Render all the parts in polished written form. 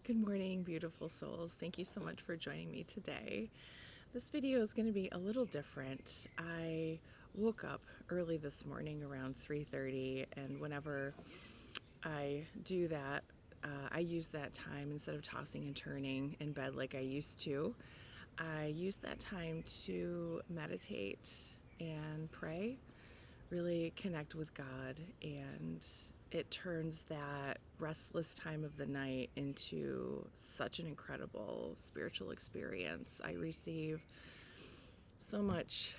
Good morning, beautiful souls. Thank you so much for joining me today. This video is going to be a little different. I woke up early this morning around 3:30, and whenever I do that, I use that time instead of tossing and turning in bed like I used to. I use that time to meditate and pray, really connect with God, and it turns that restless time of the night into such an incredible spiritual experience. I receive so much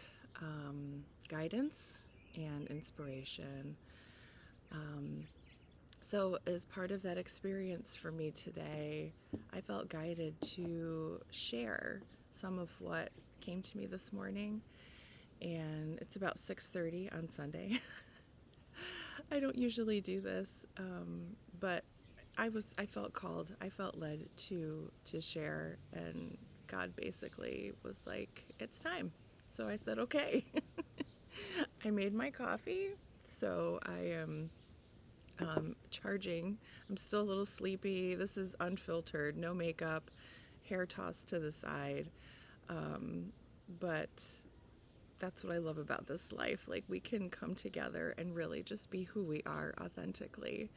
guidance and inspiration. So, as part of that experience for me today, I felt guided to share some of what came to me this morning. And it's about 6:30 on Sunday. I don't usually do this, but I felt called. I felt led to share, and God basically was like, "It's time." So I said, "Okay." I made my coffee, so I am charging. I'm still a little sleepy. This is unfiltered, no makeup, hair tossed to the side, but that's what I love about this life. Like, we can come together and really just be who we are authentically.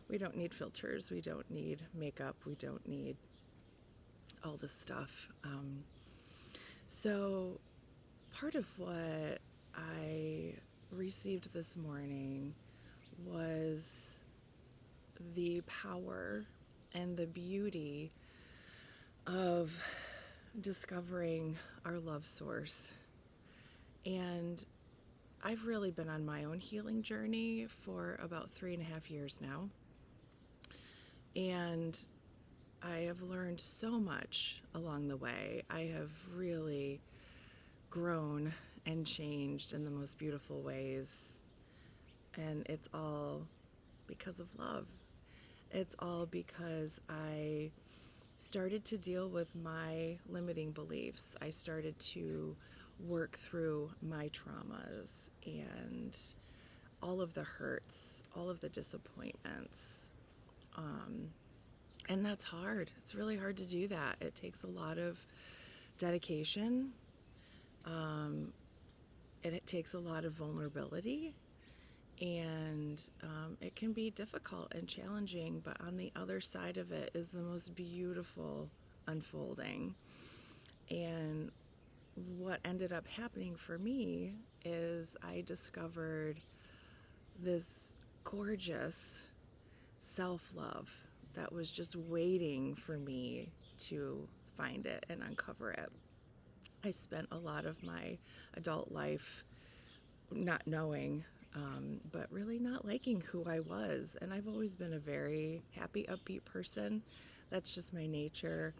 We don't need filters. We don't need makeup. We don't need all this stuff. So part of what I received this morning was the power and the beauty of discovering our love source. And I've really been on my own healing journey for about 3.5 years now. And I have learned so much along the way. I have really grown and changed in the most beautiful ways. And it's all because of love. It's all because I started to deal with my limiting beliefs. I started to work through my traumas and all of the hurts, all of the disappointments. And that's hard. It's really hard to do that. It takes a lot of dedication. It takes a lot of vulnerability. And it can be difficult and challenging, but on the other side of it is the most beautiful unfolding. And what ended up happening for me is I discovered this gorgeous self-love that was just waiting for me to find it and uncover it. I spent a lot of my adult life not knowing, but really not liking who I was. And I've always been a very happy, upbeat person. That's just my nature.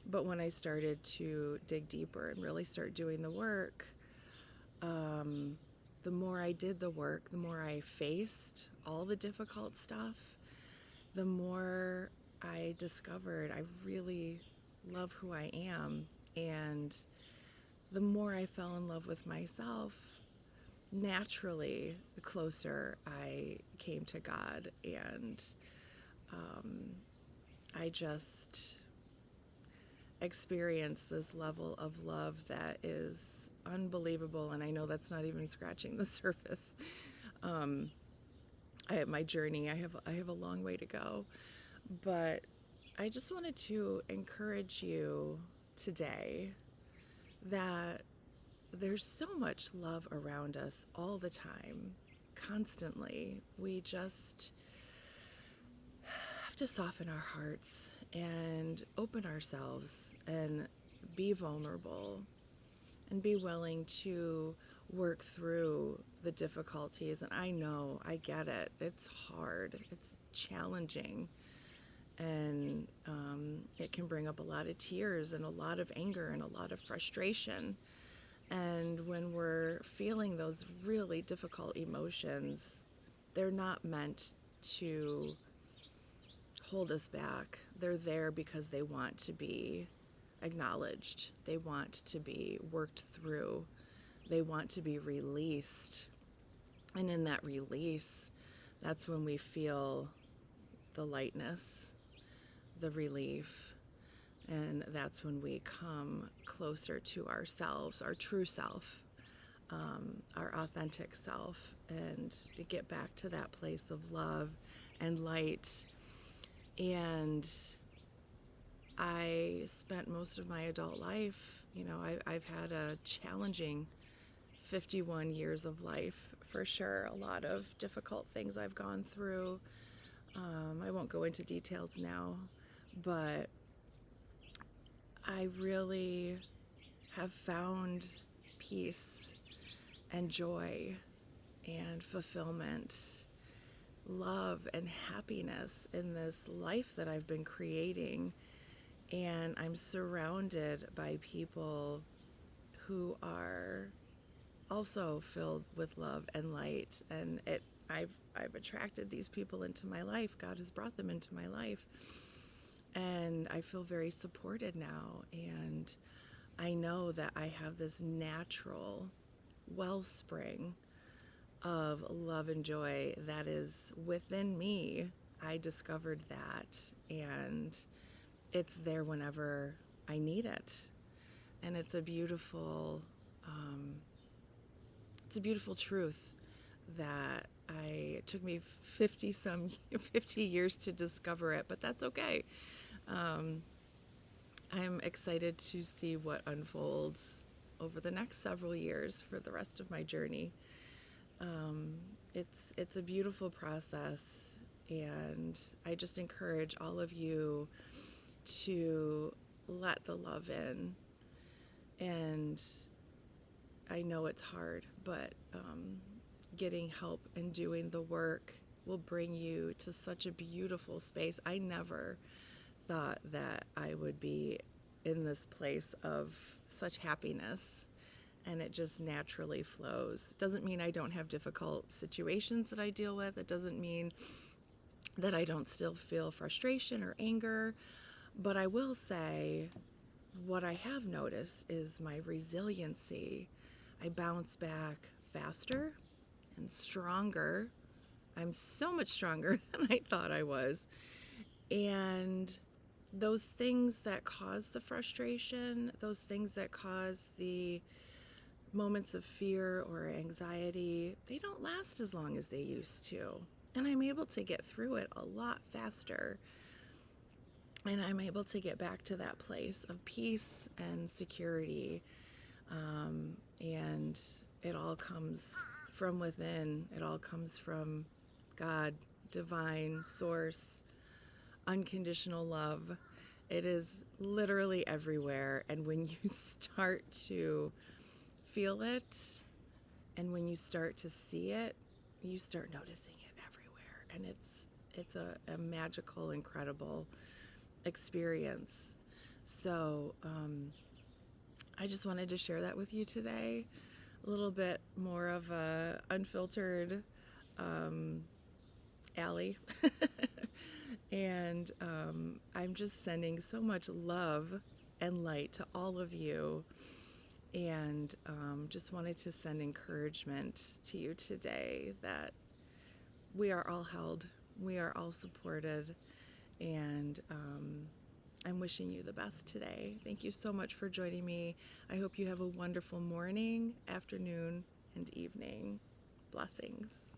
But when I started to dig deeper and really start doing the work, the more I did the work, the more I faced all the difficult stuff, the more I discovered I really love who I am. And the more I fell in love with myself, naturally, the closer I came to God. And I just experienced this level of love that is unbelievable. And I know that's not even scratching the surface. My journey, I have a long way to go. But I just wanted to encourage you today that there's so much love around us all the time, constantly. We just have to soften our hearts and open ourselves and be vulnerable and be willing to work through the difficulties. And I know, I get it. It's hard. It's challenging. And it can bring up a lot of tears and a lot of anger and a lot of frustration. And when we're feeling those really difficult emotions, they're not meant to hold us back. They're there because they want to be acknowledged. They want to be worked through. They want to be released. And in that release, that's when we feel the lightness, the relief. And that's when we come closer to ourselves, our true self, our authentic self, and get back to that place of love and light. And I spent most of my adult life, I've had a challenging 51 years of life, for sure. A lot of difficult things I've gone through. I won't go into details now, but I really have found peace and joy and fulfillment, love and happiness in this life that I've been creating. And I'm surrounded by people who are also filled with love and light. And I've attracted these people into my life. God has brought them into my life. And I feel very supported now. And I know that I have this natural wellspring of love and joy that is within me. I discovered that, and it's there whenever I need it. And it's a beautiful truth that it took me 50 years to discover it, but that's okay. I'm excited to see what unfolds over the next several years for the rest of my journey. It's a beautiful process, and I just encourage all of you to let the love in. And I know it's hard, but getting help and doing the work will bring you to such a beautiful space. I never thought that I would be in this place of such happiness, and it just naturally flows. It doesn't mean I don't have difficult situations that I deal with. It doesn't mean that I don't still feel frustration or anger, but I will say what I have noticed is my resiliency. I bounce back faster and stronger. I'm so much stronger than I thought I was. And those things that cause the frustration, those things that cause the moments of fear or anxiety, they don't last as long as they used to. And I'm able to get through it a lot faster. And I'm able to get back to that place of peace and security. And it all comes from within. It all comes from God, divine source, unconditional love. It is literally everywhere. And when you start to feel it, and when you start to see it, you start noticing it everywhere. And it's a magical, incredible experience. So I just wanted to share that with you today. A little bit more of a unfiltered Allie. And I'm just sending so much love and light to all of you, and just wanted to send encouragement to you today that we are all held, we are all supported, and I'm wishing you the best today. Thank you so much for joining me. I hope you have a wonderful morning, afternoon, and evening. Blessings.